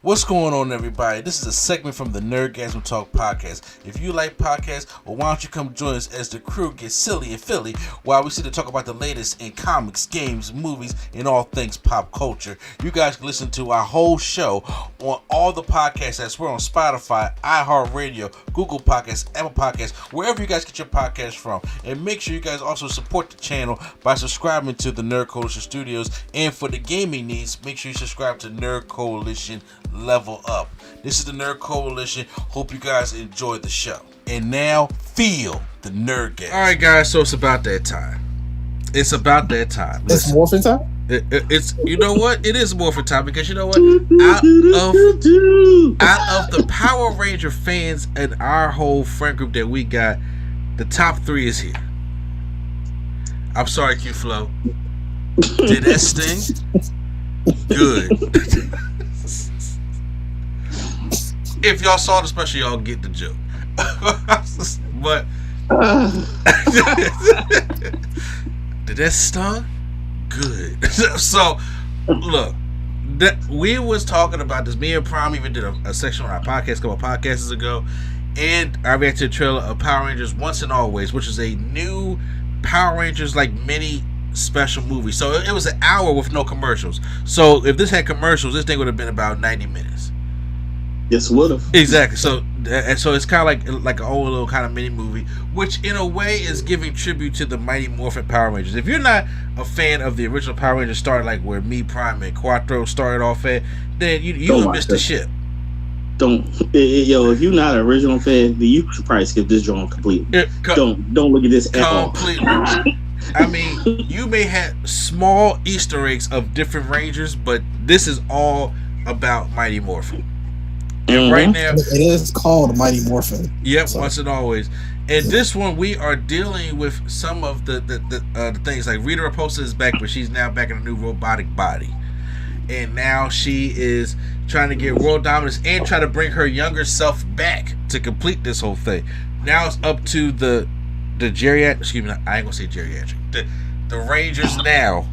What's going on, everybody? This is a segment from the Nerdgasm Talk podcast. If you like podcasts, well, why don't you come join us as the crew gets silly and Philly while we sit to talk about the latest in comics, games, movies, and all things pop culture. You guys can listen to our whole show on all the podcasts apps. We're on Spotify, iHeartRadio, Google Podcasts, Apple Podcasts, wherever you guys get your podcasts from. And make sure you guys also support the channel by subscribing to the Nerd Coalition Studios. And for the gaming needs, make sure you subscribe to Nerd Coalition Level Up. This is the Nerd Coalition. Hope you guys enjoyed the show. And now, feel the Nerdgasm. Alright, guys, so it's about that time. It's about that time. It's Morphin time? It's, you know what? It is Morphin time because you know what? Out of the Power Ranger fans and our whole friend group that we got, the top 3 is here. I'm sorry, Q-Flow. Did that sting? Good. If y'all saw the special, y'all get the joke. But did that stung? Good. So look, we was talking about this. Me and Prime even did a section on our podcast a couple of podcasts ago, and I reacted to the trailer of Power Rangers Once and Always, which is a new Power Rangers like mini special movie. So it was an hour with no commercials. So if this had commercials, this thing would have been about 90 minutes. Yes, would have. Exactly. So it's kind of like an old little kind of mini movie, which in a way is giving tribute to the Mighty Morphin Power Rangers. If you're not a fan of the original Power Rangers, started like where me, Prime, and Quattro started off at, then you would miss the ship. If you're not an original fan, then you should probably skip this drawing completely. Don't look at this at all. Completely. I mean, you may have small Easter eggs of different Rangers, but this is all about Mighty Morphin. And right now, it is called Mighty Morphin. Yep, so. Once and Always. And this one, we are dealing with some of the things like Rita Repulsa is back, but she's now back in a new robotic body, and now she is trying to get world dominance and try to bring her younger self back to complete this whole thing. Now it's up to the geriatric. Excuse me, I ain't gonna say geriatric. The Rangers now.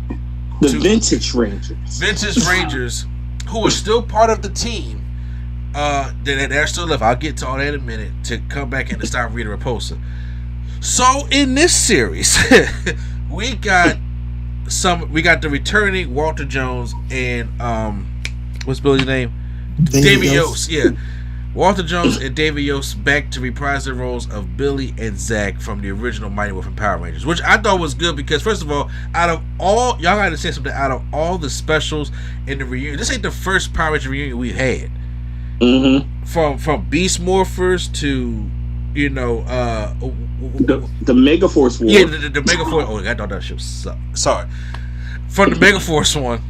The vintage Rangers. Vintage Rangers, who are still part of the team. They're still left. I'll get to all that in a minute to come back in to stop Rita Repulsa. So in this series, we got the returning Walter Jones and what's Billy's name? David Yost. Yeah, Walter Jones and David Yost back to reprise their roles of Billy and Zach from the original Mighty Morphin Power Rangers, which I thought was good because first of all, out of all y'all gotta say something, out of all the specials in the reunion, this ain't the first Power Ranger reunion we've had. Mm-hmm. From Beast Morphers to the Megaforce War. Yeah, the Megaforce. Oh, I thought that shit sucked. Sorry. From the Megaforce one,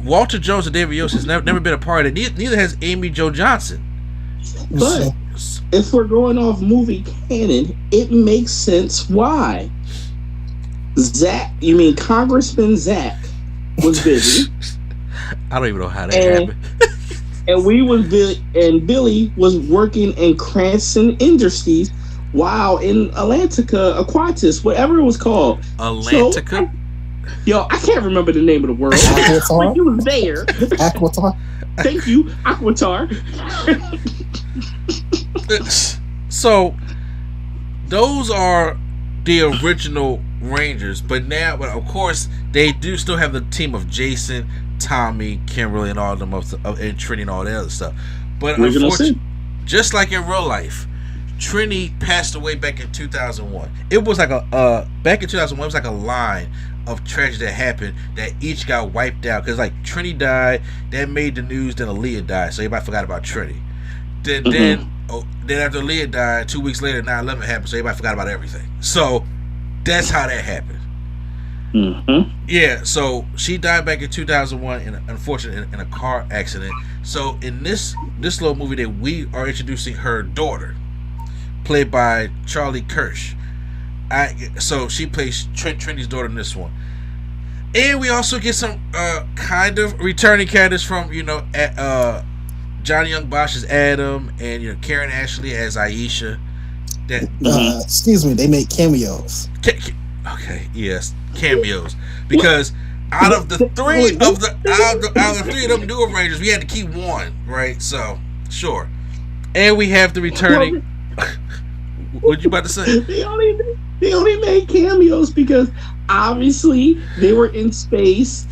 Walter Jones and David Yost has never been a part of it. Neither has Amy Jo Johnson. But if we're going off movie canon, it makes sense why. Congressman Zach was busy. I don't even know how that happened. And Billy was working in Cranston Industries while in Atlantica Aquatis, whatever it was called. Atlantica? So, I can't remember the name of the world. But you was there. Aquatar. Thank you, Aquatar. So, those are the original Rangers, but of course, they do still have the team of Jason, Tommy, Kimberly, and all of them, and Trini and all that other stuff. But unfortunately, just like in real life, Trini passed away back in 2001. It was like back in 2001, it was like a line of tragedy that happened that each got wiped out. Because like Trini died, that made the news, then Aaliyah died, so everybody forgot about Trini. Then after Aaliyah died, 2 weeks later, 9/11 happened, so everybody forgot about everything. So that's how that happened. Mm-hmm. Yeah, so she died back in 2001 in a car accident. So in this little movie that we are introducing her daughter, played by Charlie Kirsch. So she plays Trinity's daughter in this one. And we also get some kind of returning characters from Johnny Young Bosch as Adam and Karen Ashley as Aisha. Excuse me, they make cameos. Okay, yes, cameos, because out of the three of them New Rangers, we had to keep one, right? So, sure. And we have the returning. What you about to say? They only made cameos because obviously they were in space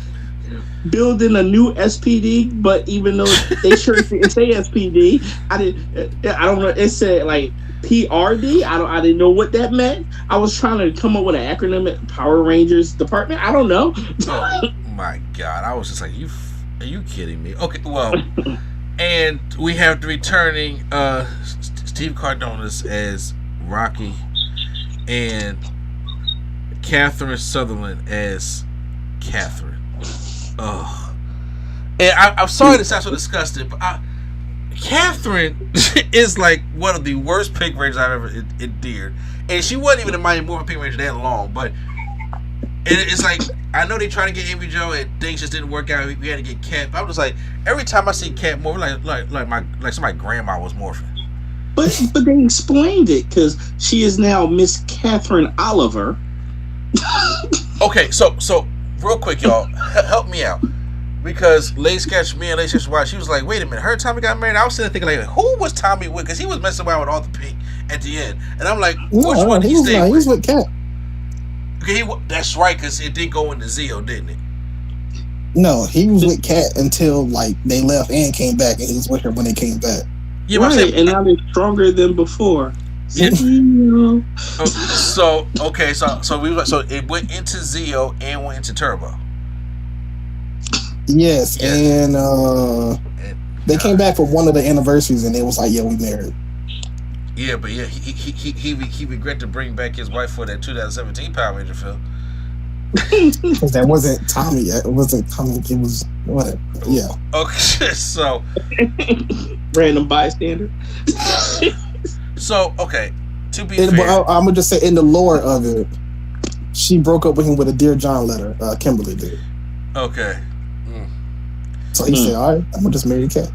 building a new SPD, but even though they sure didn't say SPD, I don't know. It said like PRD. I didn't know what that meant. I was trying to come up with an acronym at Power Rangers Department. I don't know. Oh my God! I was just like, are you kidding me? Okay, well, and we have the returning Steve Cardonas as Rocky and Catherine Sutherland as Catherine. Oh, and I'm sorry to sound so disgusted, but Catherine is like one of the worst Pink Rangers I've ever endeared, and she wasn't even in Mighty Morphin Pink Ranger that long. But it's like I know they trying to get Amy Jo, and things just didn't work out. We had to get Cat. I'm just like every time I see Cat Morphin, like somebody's grandma was Morphin. But they explained it because she is now Miss Catherine Oliver. Okay, so real quick, y'all, help me out. Because Lady Sketch, me and Lady Sketch's wife, she was like, wait a minute, her and Tommy got married? I was sitting there thinking, like, who was Tommy with? Because he was messing around with all the pink at the end. And I'm like, which one did he stay with? He was with Cat. Okay, that's right, because it did go into Zio, didn't it? No, he was with Cat until, like, they left and came back, and he was with her when they came back. Yeah, right, and now they're stronger than before. Yeah. So it went into Zio and went into Turbo. Yes, and they came back for one of the anniversaries, and it was like, yeah, we married. Yeah, but yeah, he regretted to bring back his wife for that 2017 Power Ranger film. Because that wasn't Tommy yet. It wasn't Tommy. It was what? Yeah. Okay, so random bystander. So okay, to be fair, fair, I'm gonna just say in the lore of it, she broke up with him with a Dear John letter. Kimberly did. Okay. So he said, all right, I'm gonna just marry Cat.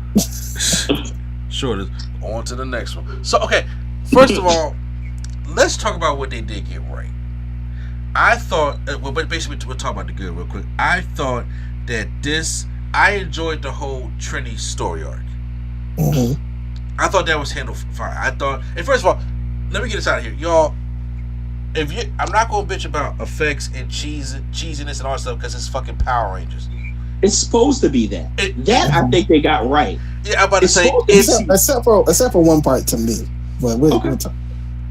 Sure. On to the next one. So, okay, first of all, let's talk about what they did get right. I thought, but basically, we'll talk about the good real quick. I thought that I enjoyed the whole Trini story arc. Mm-hmm. I thought that was handled fine. And first of all, let me get this out of here. Y'all, I'm not going to bitch about effects and cheesiness and all that stuff because it's fucking Power Rangers. It's supposed to be that. I think they got right. Yeah, I'm about to say except for one part to me. But we'll talk.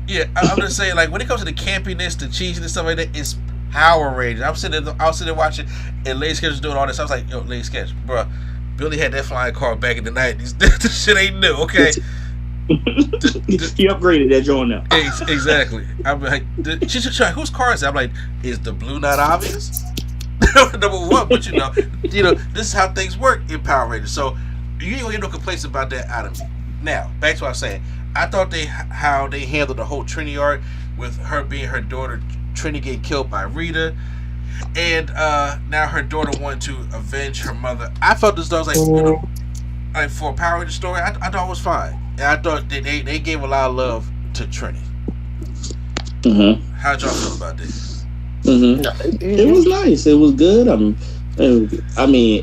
Yeah, I'm just saying, like when it comes to the campiness, the cheesiness and stuff like that, it's Power Rangers. I was sitting there watching, and Lady Sketch was doing all this. I was like, yo, Lady Sketch, bro, Billy had that flying car back in the 90s. This shit ain't new, okay? He upgraded that joint now. Exactly. I'm like, she should try. Whose car is that? I'm like, is the blue not obvious? Number one, but you know, this is how things work in Power Rangers. So you ain't gonna get no complaints about that out of me. Now, back to what I was saying. I thought how they handled the whole Trini arc with her being her daughter, Trini getting killed by Rita, and now her daughter wanting to avenge her mother. I felt this was like for a Power Ranger story. I thought it was fine, and I thought they gave a lot of love to Trini. Mm-hmm. How'd y'all feel about this? Mm-hmm. It was nice. It was good. I mean,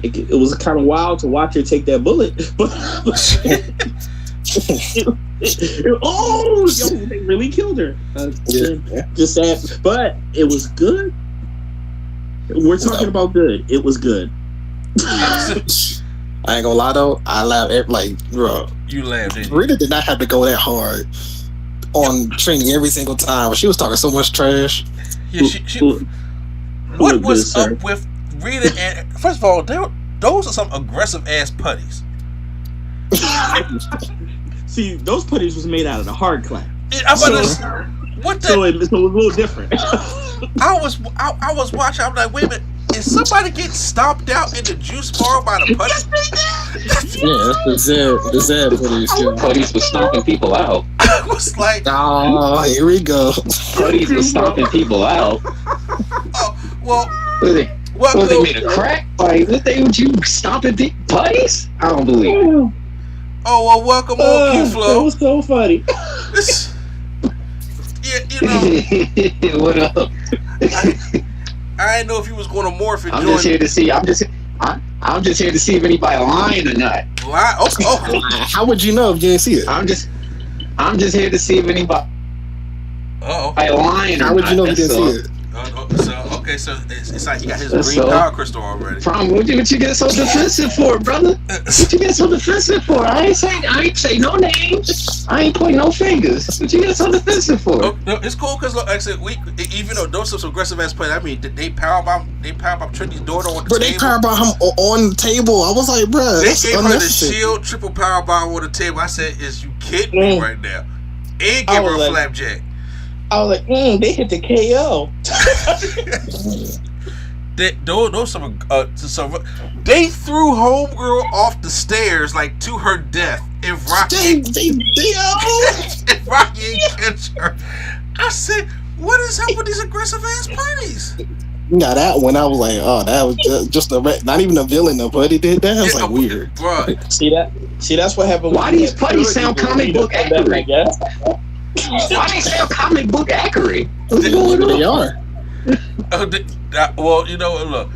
it was kind of wild to watch her take that bullet, but they really killed her. Just sad, but it was good. We're talking about good. It was good. I ain't gonna lie though, I laughed bro. You laughed. Rita did not have to go that hard on Trini every single time. She was talking so much trash. Yeah, what was up with Rita? And first of all, those are some aggressive ass putties. See, those putties was made out of the hard clap. What the? So it was a little different. I was watching. I'm like, wait a minute. Is somebody getting stomped out in the juice bar by the putties? Yeah, that's the Zed putties. Putties was stomping people out. I was like, oh, here we go. Putties was stomping people out. Oh, well. What they made a crack? Like, would you stomping putties? I don't believe it. Oh, well, welcome on Q-Flow. That was so funny. Yeah, what up? I didn't know if you was going to Morphin. I'm just here to see. I'm just here to see if anybody lying or not. Lie? Okay. How would you know if you didn't see it? I'm just here to see if anybody lying or not. How would you know if you didn't see it? So it's like he got his green power crystal already. What you get so defensive for, brother? What you get so defensive for? I ain't say no names. I ain't pointing no fingers. What you get so defensive for? Oh, no, it's cool because like I said, even though those are some aggressive ass players, I mean, they powerbomb Trinity's daughter on the table. They powerbomb him on the table. I was like, bro, they gave her the shield triple powerbomb on the table. I said, is you kidding me right now? And gave her a flapjack. I was like, they hit the KO. They threw homegirl off the stairs like to her death. If Rocky if Rocky ain't catch her, I said, what is up with these aggressive ass putties? Now that one, I was like, oh, that was just not even a villain. The putty did that. I was like, weird. Bro. See, that's what happened. Why these putties sound comic book accurate? Why they sound comic book accurate? They are. Well, you know, look.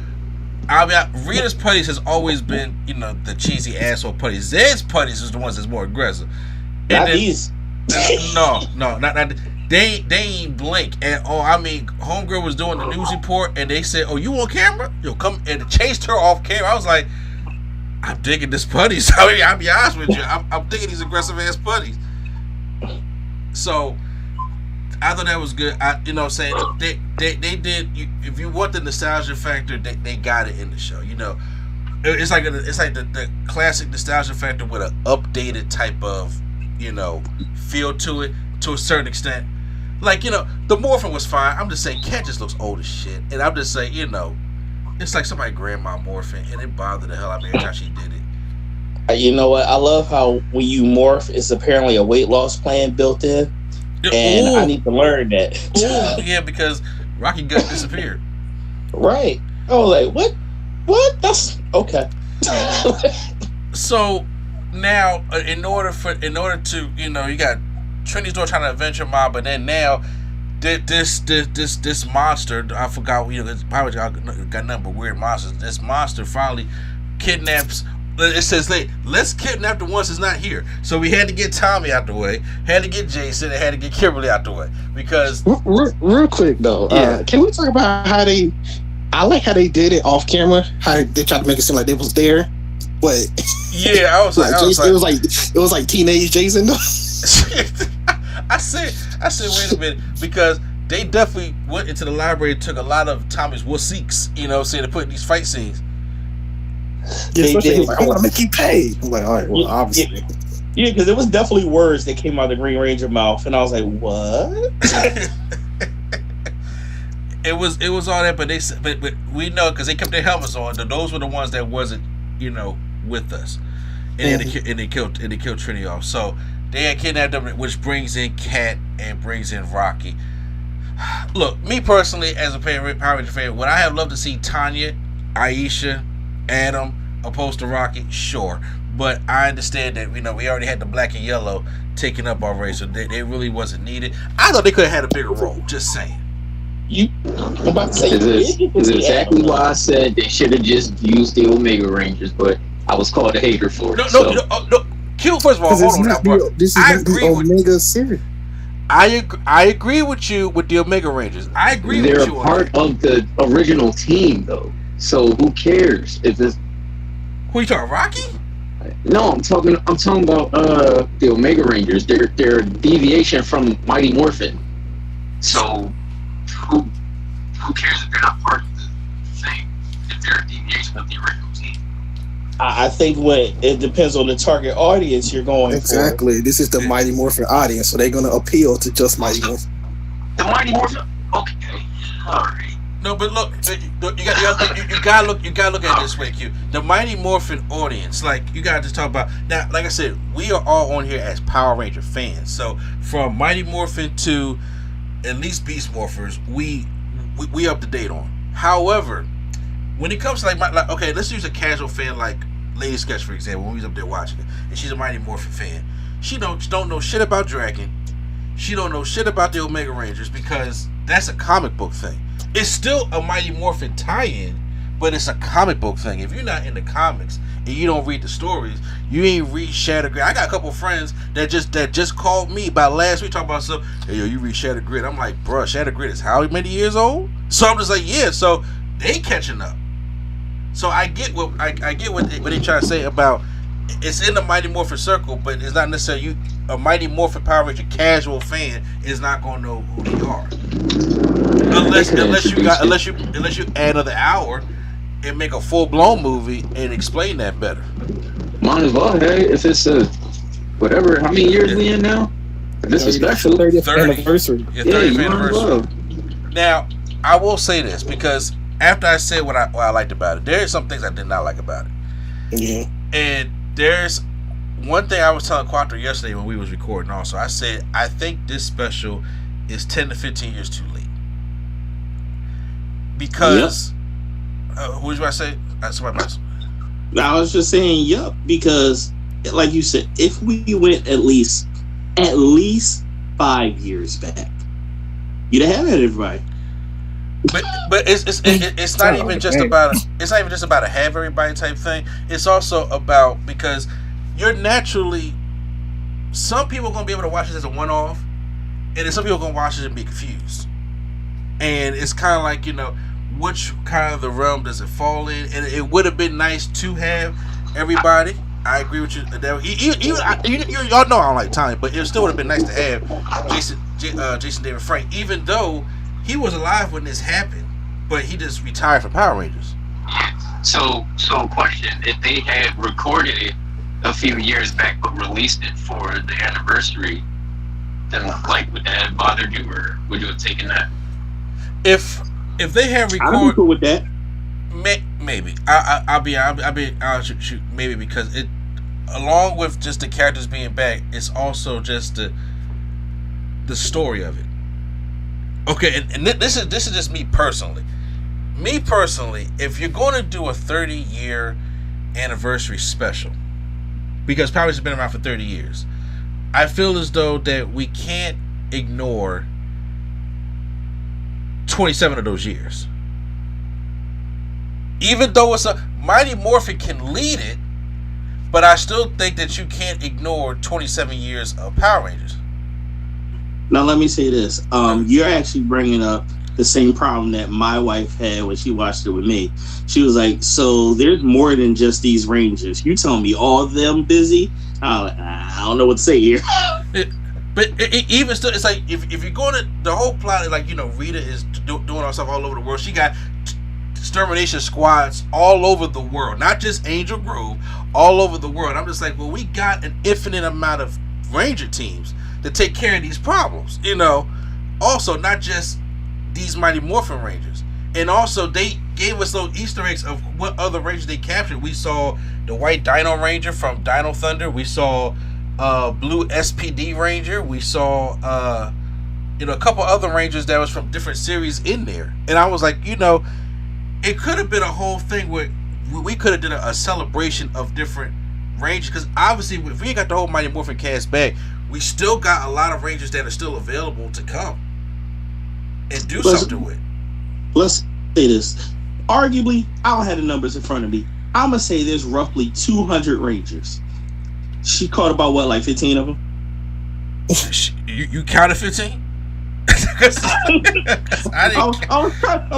I mean, Rita's putties has always been, you know, the cheesy asshole putties. Zed's putties is the ones that's more aggressive. Not these. No, not they ain't blink. And I mean, homegirl was doing the news report, and they said, "Oh, you on camera? You'll come," and chased her off camera. I was like, I'm digging this putties. I mean, I'll be honest with you, I'm digging these aggressive ass putties. So I thought that was good. You know what I'm saying? They did. If you want the nostalgia factor, they got it in the show. You know, it's like the classic nostalgia factor with an updated type of, you know, feel to it to a certain extent. Like, you know, the Morphin was fine. I'm just saying, Cat just looks old as shit, and I'm just saying, you know, it's like somebody grandma Morphin, and it bothered the hell out of me every time she did it. You know what? I love how when you morph, it's apparently a weight loss plan built in, and I need to learn that. Yeah, because Rocky gut disappeared. Right. Oh, like what? What? That's okay. So now, in order to, you know, you got Trinity's daughter trying to avenge her mom, but then now this monster, I forgot, you know, it's probably got nothing but weird monsters. This monster finally kidnaps. It says, let's kidnap the ones that's not here. So we had to get Tommy out the way, had to get Jason, and had to get Kimberly out the way. Because real quick though, can we talk about how I like how they did it off camera, how they tried to make it seem like they was there, but yeah, I was like, it was like teenage Jason. I said, wait a minute, because they definitely went into the library and took a lot of Tommy's wussies, you know, saying to put in these fight scenes. Yeah, he was like, I want to make you pay. I'm like, all right, well, obviously. Yeah, because it was definitely words that came out of the Green Ranger mouth, and I was like, what? It was all that, but we know because they kept their helmets on. Those were the ones that wasn't, you know, with us, and they killed Trinity off. So they had kidnapped them, which brings in Cat and brings in Rocky. Look, me personally, as a Power Ranger fan, would I have loved to see Tanya, Aisha, Adam opposed to Rocky? Sure, but I understand that, you know, we already had the black and yellow taken up already, so they really wasn't needed. I thought they could have had a bigger role. Just saying. I'm about to say this is exactly why I said they should have just used the Omega Rangers, but I was called a hater for it. No. Q, first of all, hold on now, bro. This is the Omega series. I agree with you with the Omega Rangers. I agree with you. They're part of the original team, though. So who cares if it's? Who you talking, Rocky? No, I'm talking about the Omega Rangers. They're a deviation from Mighty Morphin. So who cares if they're not part of the thing? If they're a deviation of the original team. I think it depends on the target audience you're going for. Exactly. This is the Mighty Morphin audience, so they're going to appeal to just Mighty Morphin. The Mighty Morphin. Okay. All right. No, but look, you gotta look at it this way, Q. The Mighty Morphin audience, like, you gotta just talk about now. Like I said, we are all on here as Power Ranger fans. So from Mighty Morphin to at least Beast Morphers, we up to date on. However, when it comes to like okay, let's use a casual fan like Lady Sketch, for example. When we was up there watching it, and she's a Mighty Morphin fan, she don't know shit about Dragon. She don't know shit about the Omega Rangers because that's a comic book thing. it's still a Mighty Morphin tie-in, but it's a comic book thing. If you're not into comics and you don't read the stories, you ain't read Shattered Grid. I got a couple friends that just called me about last week talking about stuff. Hey, yo, you read Shattered Grid? I'm like, bruh, Shattered Grid is how many years old? So I'm just like, yeah. So they catching up. So I get what they try to say about it's in the Mighty Morphin circle, but it's not necessarily a Mighty Morphin Power Ranger casual fan is not gonna know who they are unless you add another hour and make a full blown movie and explain that better. Might as well, hey, if it's a whatever, how many years we in now? If it's a special 30th anniversary. Yeah, 30th anniversary. Now, I will say this because after I said what I liked about it, there are some things I did not like about it. Yeah. And there's one thing I was telling Quattro yesterday when we was recording also. I said, I think this special is 10 to 15 years too late. Because, who did I say? Somebody else. I was just saying, yup, because, like you said, if we went at least 5 years back, you'd have had everybody. But it's not even just about a have everybody type thing. It's also about because you're naturally, some people are gonna be able to watch this as a one-off, and then some people are gonna watch it and be confused. And it's kind of like, which kind of the realm does it fall in? And it would have been nice to have everybody. I agree with you. Y'all know I don't like Tommy, but it still would have been nice to have Jason David Frank, even though he was alive when this happened, but he just retired from Power Rangers. So question: if they had recorded it a few years back but released it for the anniversary, then would that have bothered you, or would you have taken that? If they had recorded, I'm cool with that. Maybe I'll shoot maybe because it, along with just the characters being back, it's also just the story of it. Okay, and this is just me personally. Me personally, if you're going to do a 30-year anniversary special, because Power Rangers has been around for 30 years, I feel as though that we can't ignore 27 of those years. Even though it's a Mighty Morphin can lead it, but I still think that you can't ignore 27 years of Power Rangers. Now let me say this: you're actually bringing up the same problem that my wife had when she watched it with me. She was like, "So there's more than just these Rangers. You telling me all of them busy? I don't know what to say here." But even still, it's like if you're going to the whole plot is like Rita is doing all stuff all over the world. She got extermination squads all over the world, not just Angel Grove, all over the world. I'm just like, well, we got an infinite amount of Ranger teams to take care of these problems, Also, not just these Mighty Morphin Rangers, and also they gave us those Easter eggs of what other Rangers they captured. We saw the White Dino Ranger from Dino Thunder. We saw Blue SPD Ranger. We saw a couple other Rangers that was from different series in there. And I was like, it could have been a whole thing where we could have done a celebration of different Rangers, because obviously if we ain't got the whole Mighty Morphin cast back, we still got a lot of Rangers that are still available to come and do something with. Let's say this. Arguably, I don't have the numbers in front of me. I'm going to say there's roughly 200 Rangers. She caught about, 15 of them? You counted 15? I'm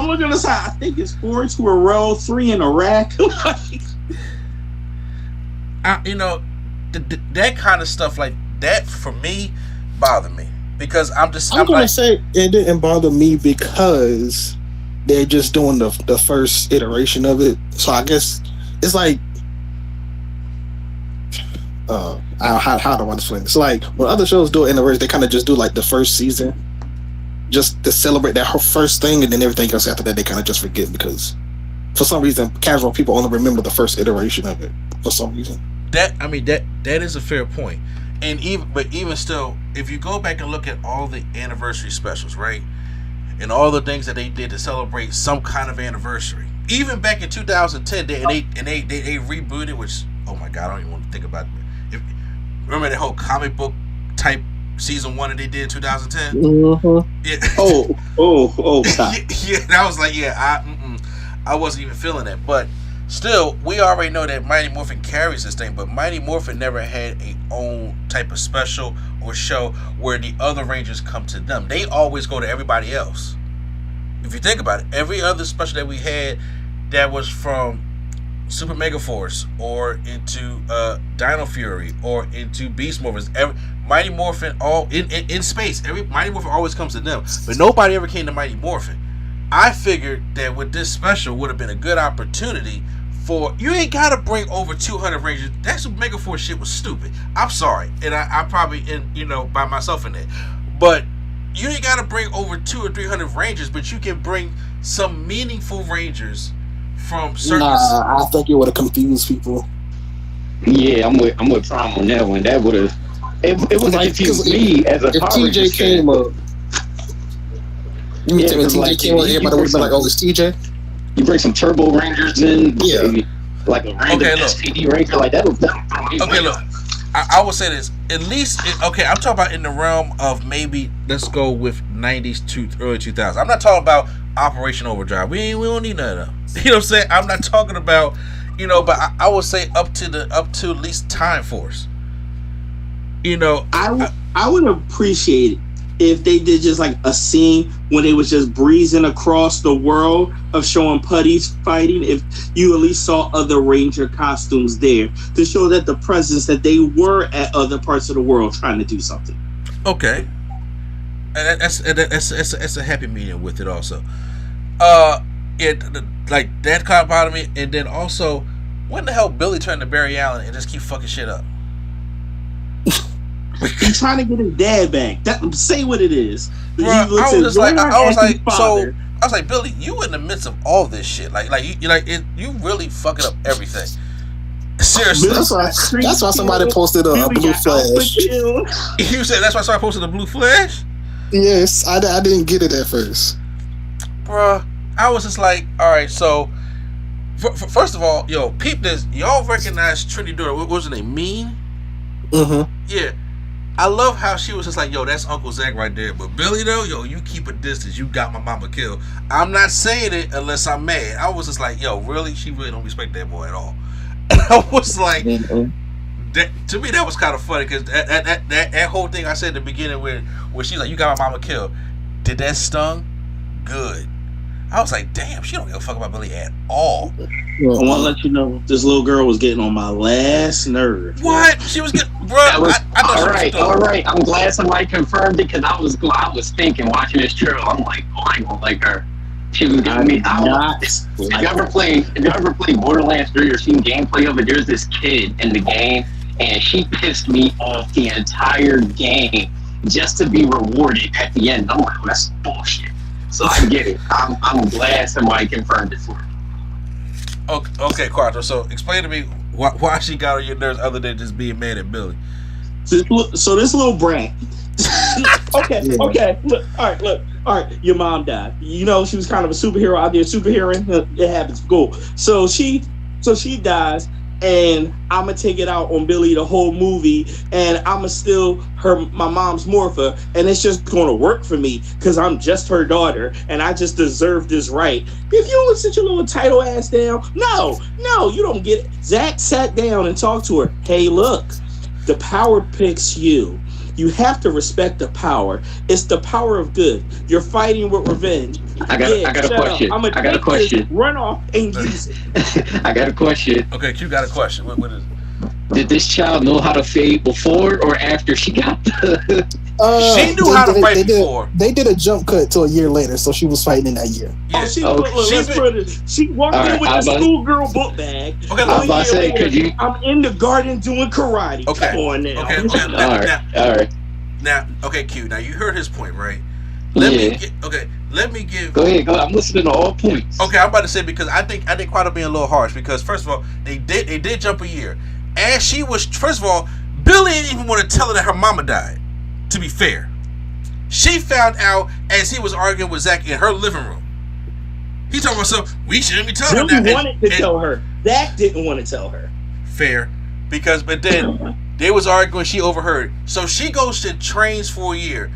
looking on the side. I think it's 4 to a row, 3 in a rack. That kind of stuff like that for me bothered me, because I'm gonna say it didn't bother me because they're just doing the first iteration of it. So I guess it's like how do I explain this? Like when other shows do it in the verse, they kind of just do like the first season just to celebrate that whole first thing, and then everything else after that they kind of just forget, because for some reason casual people only remember the first iteration of it for some reason. That is a fair point. And even still, if you go back and look at all the anniversary specials, right, and all the things that they did to celebrate some kind of anniversary, even back in 2010, they rebooted, which, oh my God, I don't even want to think about it. Remember that whole comic book type season 1 that they did in 2010. Mm-hmm. Yeah. Stop. Yeah, that was like, I wasn't even feeling that. But still, we already know that Mighty Morphin carries this thing, but Mighty Morphin never had a own type of special or show where the other Rangers come to them. They always go to everybody else. If you think about it, every other special that we had that was from Super Mega Force or into Dino Fury or into Beast Morphers, Mighty Morphin all in space. Mighty Morphin always comes to them, but nobody ever came to Mighty Morphin. I figured that with this special would have been a good opportunity for you. Ain't gotta bring over 200 Rangers. That Super Mega Force shit was stupid. I'm sorry, and I probably by myself in that, but you ain't gotta bring over 200 or 300 Rangers, but you can bring some meaningful Rangers from certain. Nah, I think it would have confused people. Yeah, I'm with Prime on that one. That would have it would have confused me as a if Power TJ Rangers came fan. up. You mean when TJ came up, everybody would have been like, "Oh, it's TJ." You bring some Turbo Rangers in, Yeah. like a random SPD Ranger, like that'll throw me. Okay, look, I will say this. At least, I'm talking about in the realm of maybe, let's go with 90s to early 2000s. I'm not talking about Operation Overdrive. We don't need none of them. You know what I'm saying? I'm not talking about, but I would say up to at least Time Force. I would appreciate it if they did just like a scene when they was just breezing across the world of showing putties fighting. If you at least saw other Ranger costumes there to show that the presence that they were at other parts of the world trying to do something. Okay, and that's a happy medium with it also. Like that kind of bothered me, and then also, when the hell Billy turned to Barry Allen and just keep fucking shit up? He's trying to get his dad back. Say what it is. Bro, I was like, Billy, you in the midst of all this shit. You really fucking up everything. Seriously, that's why somebody posted a blue flash. You said that's why somebody posted a blue flash? Yes, I didn't get it at first. Bruh, I was just like, all right, so first of all, peep this. Y'all recognize Trinity Daughter? What was her name? Mean? Mm-hmm. Yeah. I love how she was just like, that's Uncle Zach right there. But Billy, though, you keep a distance. You got my mama killed. I'm not saying it unless I'm mad. I was just like, really? She really don't respect that boy at all. And I was like, to me, that was kind of funny because that whole thing I said at the beginning where she's like, you got my mama killed. Did that stung? Good. I was like, damn, she don't give a fuck about Billy at all. I want to let you know, this little girl was getting on my last nerve. What? She was getting, bro. All right. I'm glad somebody confirmed it because I was thinking watching this trailer. I'm like, I ain't gonna like her. She was getting me. If you ever played Borderlands 3 or seen gameplay of it, there's this kid in the game, and she pissed me off the entire game just to be rewarded at the end. I'm like, that's bullshit. So I get it. I'm glad somebody confirmed it for me. Okay, Quattro. So explain to me why she got on your nerves other than just being mad at Billy. So this little brat. Okay. Look, all right. Your mom died. She was kind of a superhero out there, superheroing. It happens. Cool. So she dies. And I'm gonna take it out on Billy the whole movie, and I'm gonna steal my mom's Morpha, and it's just gonna work for me because I'm just her daughter, and I just deserve this right. If you don't sit your little title ass down, no, you don't get it. Zach sat down and talked to her. Hey, look, the power picks you. You have to respect the power. It's the power of good. You're fighting with revenge. I got a question. I got a question. Run off and use it. I got a question. Okay, Q got a question. What is it? Did this child know how to fade before or after she got the... she knew how to fight before. They did a jump cut to a year later, so she was fighting in that year. Yeah. She walked in with the schoolgirl book bag. Okay, I was about to say, I'm in the garden doing karate. Okay. Come on now. Okay. All right. Now, okay, Q. Now you heard his point, right? Let me give. Go ahead. I'm listening to all points. Okay, I'm about to say because I think Quattro being a little harsh because first of all they did jump a year, and she was first of all Billy didn't even want to tell her that her mama died. To be fair, she found out as he was arguing with Zach in her living room. He told herself we shouldn't be telling her that. Billy wanted to tell her. Zach didn't want to tell her. Fair, but then They was arguing. She overheard. So she goes to trains for a year.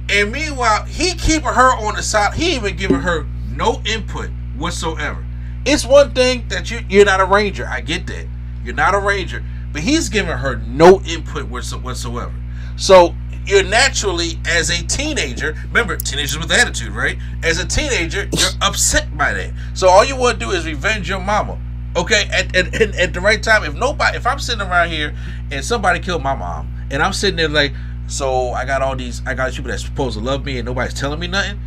And meanwhile, he keeping her on the side. He even giving her no input whatsoever. It's one thing that you're not a ranger. I get that. You're not a ranger. But he's giving her no input whatsoever. So you're naturally, as a teenager, remember, teenagers with attitude, right? As a teenager, you're upset by that. So all you want to do is revenge your mama. Okay? At the right time, if I'm sitting around here and somebody killed my mom, and I'm sitting there like, so I got these people that's supposed to love me and nobody's telling me nothing.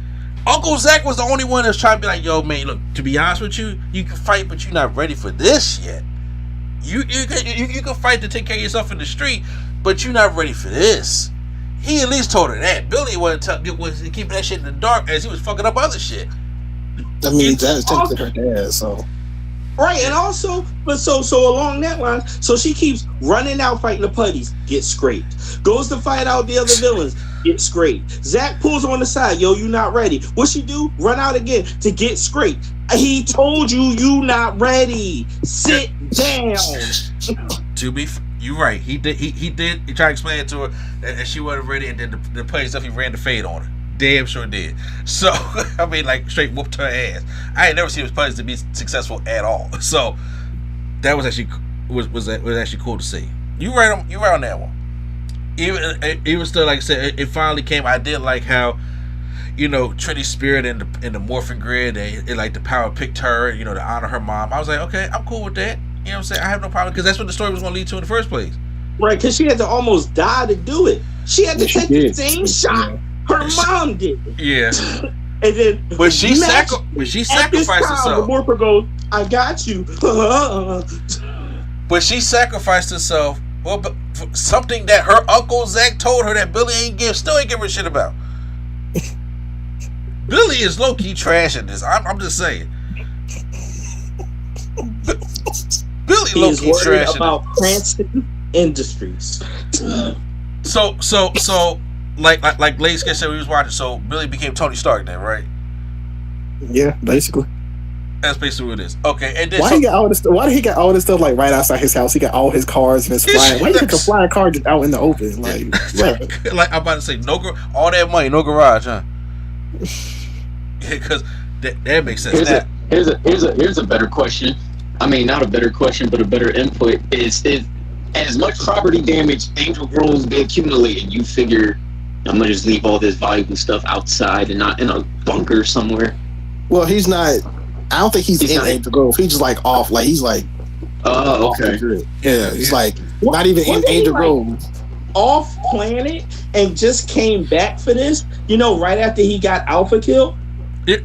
Uncle Zach was the only one that's trying to be like, yo, man, look, to be honest with you, you can fight, but you're not ready for this yet. You can fight to take care of yourself in the street, but you're not ready for this. He at least told her that. Billy was keeping that shit in the dark as he was fucking up other shit. I mean, that's technically her dad, so. Right, and also, but so along that line, so she keeps running out fighting the putties, get scraped. Goes to fight out the other villains, get scraped. Zach pulls her on the side, yo, you not ready. What she do? Run out again to get scraped. He told you not ready. Sit down. To be, you're right. He did. He tried to explain it to her that she wasn't ready, and then the putty stuff he ran the fade on her. Damn sure did. So I mean, like straight whooped her ass. I ain't never seen his putties to be successful at all. So that was actually was actually cool to see. You right on that one. Even still, like I said, it finally came. I did like how, you know, Trinity's spirit in the Morphin grid, and like the power picked her, you know, to honor her mom. I was like, okay, I'm cool with that. You know what I'm saying? I have no problem, because that's what the story was going to lead to in the first place. Right, because she had to almost die to do it. She had to take the same shot her mom did. Yeah. And then, but she sacrificed herself. The Morpher goes, I got you. But she sacrificed herself. Well, but for something that her Uncle Zach told her that Billy still ain't give her shit about. Billy is low key trashing this. I'm just saying. Billy low key trashing about Cranston Industries. So like Lady Sketch said we was watching. So Billy became Tony Stark then, right? Yeah, basically. That's basically what it is. Okay, and then why did he got all this stuff like right outside his house? He got all his cars and his flying. Why you take a flying car just out in the open? Like, right. Like I'm about to say, all that money, no garage, huh? Because that makes sense. Here's a better question. I mean, not a better question, but a better input is as much property damage Angel Grove's been accumulating, you figure I'm gonna just leave all this valuable stuff outside and not in a bunker somewhere. Well, he's not. I don't think he's in Angel Grove. He's just like off. Like he's like. Oh, okay. Yeah, he's like not even in Angel Grove. Off planet and just came back for this. You know, right after he got Alpha killed. He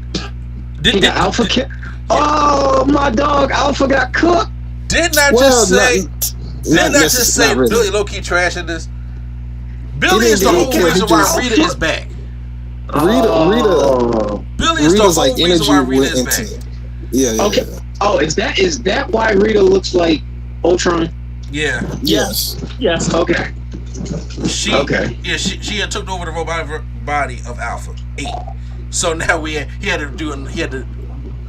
got Alpha killed. Oh, my dog Alpha got cooked. Didn't I just say really. Billy low key trashing this? Billy is the whole reason why Rita is back. Rita. Billy is the whole reason why Rita is back. Yeah. Okay. Oh, is that why Rita looks like Ultron? Yeah. Yes. Okay. She had took over the robotic body of Alpha 8. So now he had to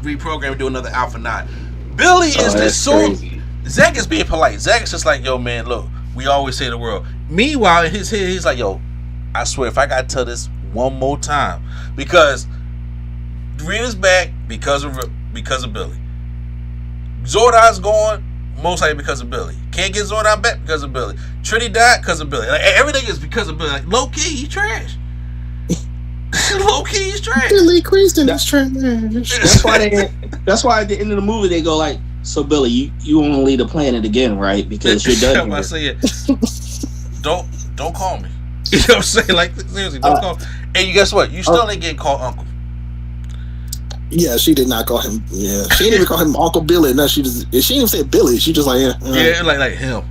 reprogram and do another Alpha 9. Billy is the soul. Zach is being polite. Zach is just like, yo, man, look, we always say the world. Meanwhile, in his head, he's like, yo, I swear, if I gotta tell this one more time, because Rita's back because of Billy. Zordon's gone, most likely because of Billy. Can't get Zordon back because of Billy. Trinity died because of Billy. Like, everything is because of Billy. Like, low key, he's trash. Low key, he's trash. Billy Cranston is trash. That's why at the end of the movie they go like, so Billy, you want to leave the planet again, right? Because you're done. I say it. Don't call me. You know what I'm saying? Like, seriously, don't call. And you guess what? You still ain't getting called Uncle. Yeah, she did not call him. Yeah, she didn't even call him Uncle Billy. No, she didn't even say Billy. She just like yeah, like him.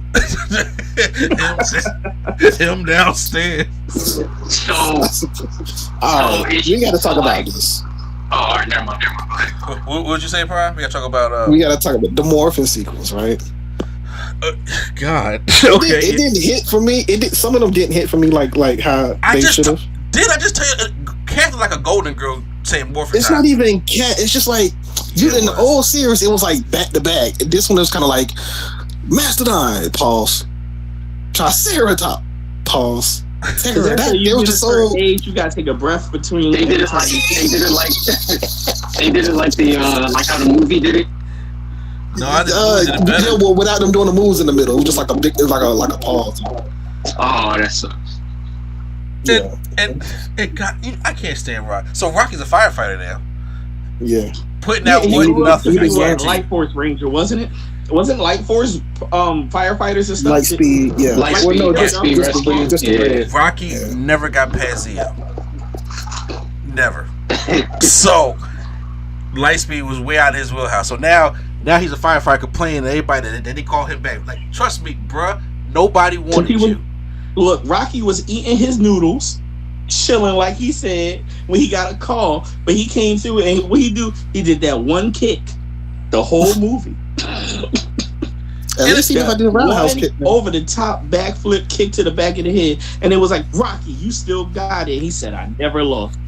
him downstairs. So, all right, we got to talk about this. Oh, all right, never mind. What would you say, Prime? We got to talk about. We got to talk about the Morphin sequence, right? God, okay. It didn't hit for me. Some of them didn't hit for me like how they should have. I just tell you, Cat like a golden girl saying Morphin. It's not even Cat. It's just like in the old series, it was like back to back. This one was kind of like Mastodon. Pause. Triceratops. Pause. Is that so you get a certain age, you gotta take a breath between. They did it like like how the movie did it. No, I didn't do it better. Well, without them doing the moves in the middle, it was just like a big, like a pause. Oh, that sucks. Yeah. And I can't stand Rock. So Rocky's a firefighter now. Yeah. Putting out nothing. He was Light Force Ranger, wasn't it? Wasn't Light Force firefighters and stuff? Light Speed, yeah. Rocky never got past Zio. Never. So Lightspeed was way out of his wheelhouse. So now he's a firefighter complaining to everybody that they call him back. Like, trust me, bruh, nobody wanted you. Look, Rocky was eating his noodles, chilling like he said when he got a call, but he came through and what he do? He did that one kick, the whole movie. At least he never did a roundhouse kick. Over the top backflip kick to the back of the head, and it was like, Rocky, you still got it. He said, I never lost.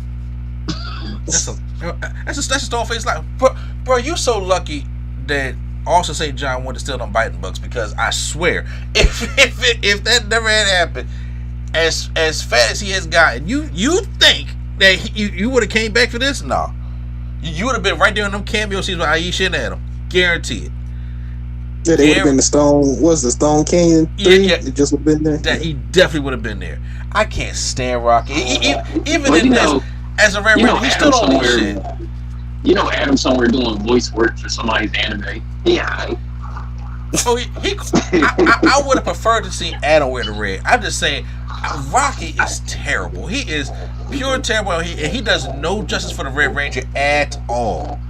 That's a stone face line, bro. You so lucky that Austin St. John went to steal them biting bucks, because I swear, if that never had happened, as fat as he has gotten, you think that you would have came back for this? No, you would have been right there in them cameo scenes with Aisha and Adam, guaranteed. Yeah, they would have been the Stone. What's the Stone Canyon 3? Yeah. It just would have been there. That he definitely would have been there. I can't stand Rocky. Even in this, as a Red Ranger, he still don't do shit. You know, Adam somewhere doing voice work for somebody's anime. Yeah. Oh, I would have preferred to see Adam wear the red. I'm just saying, Rocky is terrible. He is pure terrible, and he does no justice for the Red Ranger at all.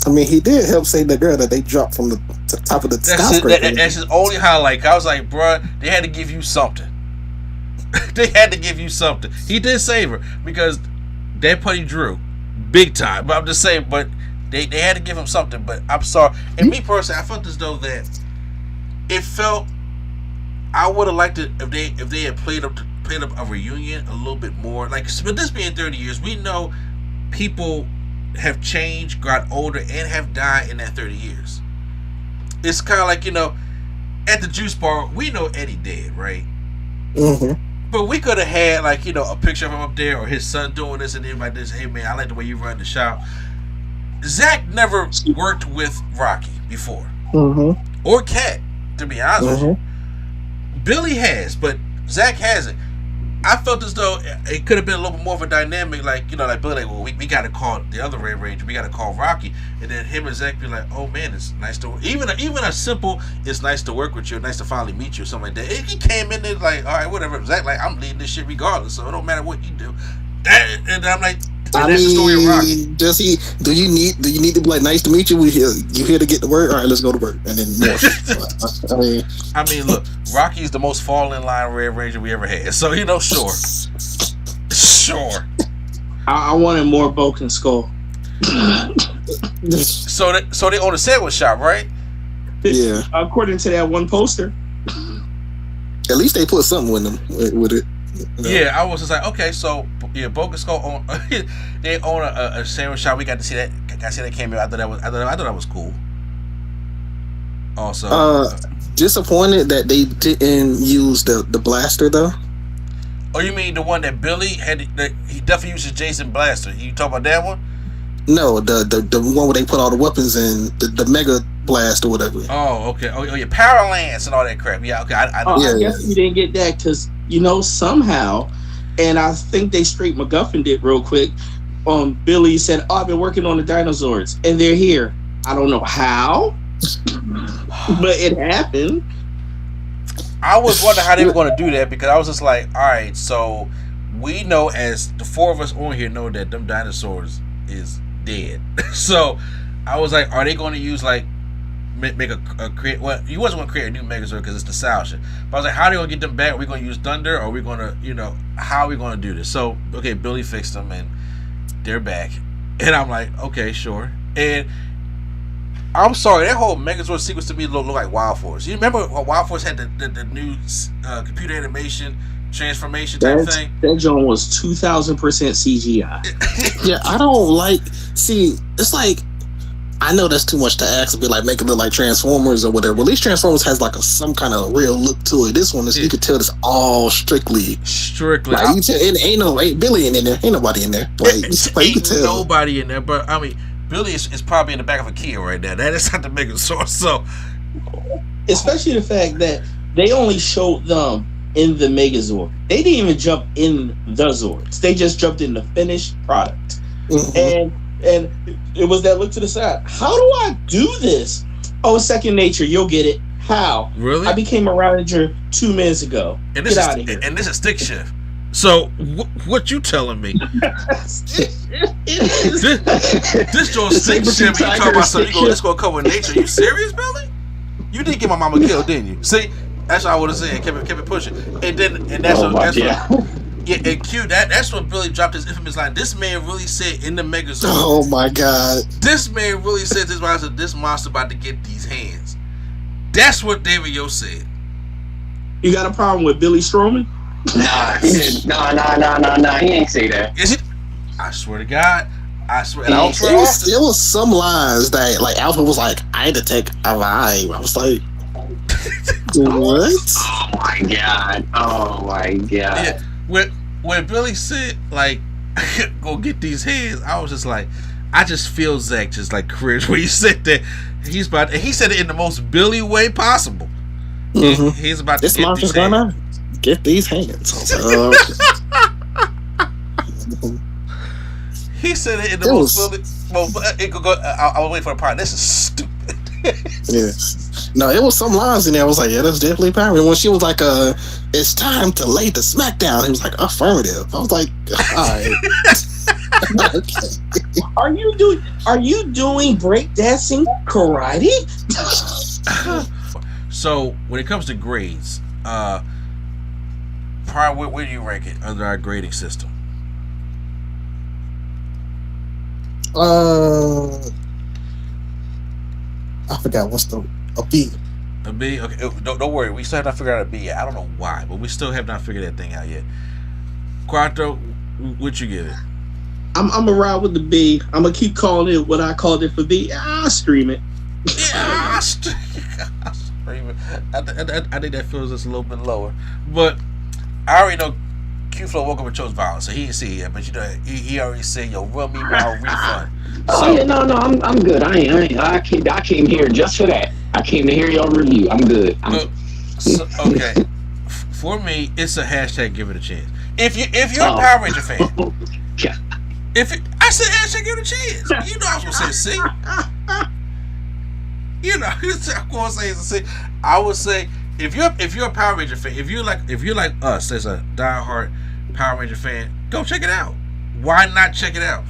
I mean, he did help save the girl that they dropped from the top of the skyscraper. That's his only highlight. I was like, bruh, they had to give you something. They had to give you something. He did save her, because that putty drew big time. But I'm just saying, but they had to give him something. But I'm sorry. And me personally, I felt as though that it felt, I would have liked it if they had played up a reunion a little bit more. Like, with this being 30 years, we know people have changed, got older, and have died in that 30 years. It's kind of like, at the juice bar, we know Eddie dead, right? Mm-hmm. But we could have had, like, a picture of him up there, or his son doing this, and everybody just, hey man, I like the way you run the shop. Zach never worked with Rocky before. Mm-hmm. Or Cat, to be honest with you. Billy has, but Zach hasn't. I felt as though it could have been a little bit more of a dynamic, like, like Billy, like, well, we got to call the other Red Ranger, we got to call Rocky, and then him and Zach be like, oh man, it's nice to even a simple, it's nice to work with you, nice to finally meet you, or something like that. He came in there like, all right, whatever. Zach like, I'm leading this shit regardless, so it don't matter what you do. And I'm like, that's the story of Rocky. Do you need to be like, nice to meet you? You here to get to work? All right, let's go to work. And then I mean, look, Rocky's the most fall in line Red Ranger we ever had. So sure. I wanted more Broken Skull. So they own a sandwich shop, right? Yeah. According to that one poster. At least they put something with them with it. Yeah, I was just like, okay, so yeah, Broken Skull they own a sandwich shop. We got to see that. Came out. I thought that was cool. Also, disappointed that they didn't use the blaster though. Oh, you mean the one that Billy had? He definitely uses Jason Blaster. You talking about that one? No, the one where they put all the weapons in, the Mega Blast or whatever. Oh, okay. Oh yeah, Power Lance and all that crap. Yeah, okay. I guess we didn't get that because somehow, and I think they straight MacGuffin did real quick. Billy said, "Oh, I've been working on the dinosaurs, and they're here. I don't know how, but it happened." I was wondering how they were going to do that, because I was just like, all right, so we know, as the four of us on here know, that them dinosaurs is dead. So I was like, are they going to use like make a create? Well, you wasn't going to create a new Megazord because it's nostalgia. But I was like, how are they going to get them back? Are we going to use Thunder, or are we going to, how are we going to do this? So okay, Billy fixed them and they're back, and I'm like, okay, sure. And I'm sorry, that whole Megazord sequence to me looked like Wild Force. You remember when Wild Force had the new computer animation transformation type thing? That joint was 2,000% CGI. Yeah, I don't like. See, it's like I know that's too much to ask to be like make it look like Transformers or whatever. Well, at least Transformers has like some kind of real look to it. This one is you could tell it's all strictly. Like, you tell, ain't Billy in there. Ain't nobody in there. Like, you can tell nobody in there. But I mean, Billy is probably in the back of a Kia right now. That is not the Megazord. So, especially the fact that they only showed them in the Megazord. They didn't even jump in the Zords. They just jumped in the finished product. And it was that look to the side. How do I do this? Oh, it's second nature. You'll get it. How? Really? I became a Ravager 2 minutes ago. And Get out of here. And this is stick shift. So what you telling me? this joint stick shift. You talking about something? It's gonna come with nature. You serious, Billy? You did get my mama killed, didn't you? See, that's what I would have said. Kept it pushing. And that's what. Yeah, and Q, that's when Billy dropped his infamous line. This man really said in the Megazord. Oh my God. This man really said this monster about to get these hands. That's what David Yo said. You got a problem with Billy Strowman? Nah, he ain't say that. Is it? I swear to God. I swear. There was some lines that like Alpha was like, I detect a vibe. I was like, what? Oh my God. Yeah. When Billy said like go get these hands, I was just like, I just feel Zach just like cringe when he said that he said it in the most Billy way possible. He's about to get these hands. Get these hands. He said it in the most Billy. Well, I'll wait for the part. This is stupid. Yeah. No, it was some lines in there. I was like, yeah, that's definitely powerful. When she was like, it's time to lay the Smackdown. He was like, affirmative. I was like, all right. Okay. Are you doing breakdancing karate? So when it comes to grades, where do you rank it under our grading system? I forgot what's a B. A B? Okay, don't worry. We still have not figured out a B yet. I don't know why, but we still have not figured that thing out yet. Quattro, what you give it? I'm gonna ride with the B. I'm gonna keep calling it what I called it for B. I'll stream it. Yeah, I'll stream it. I think that feels just a little bit lower, but I already know Q-Flow woke up and chose violence, so he didn't see it yet. But you know, he already said, "Yo, run me my refund." I'm good. I came here just for that. I came to hear your review. I'm good. Okay. For me, it's a hashtag give it a chance. If you're a Power Ranger fan, yeah. I said hashtag give it a chance. You know I was gonna say C. You know, I'm gonna say C. I would say if you're a Power Ranger fan, if you're like us as a diehard Power Ranger fan, go check it out. Why not check it out?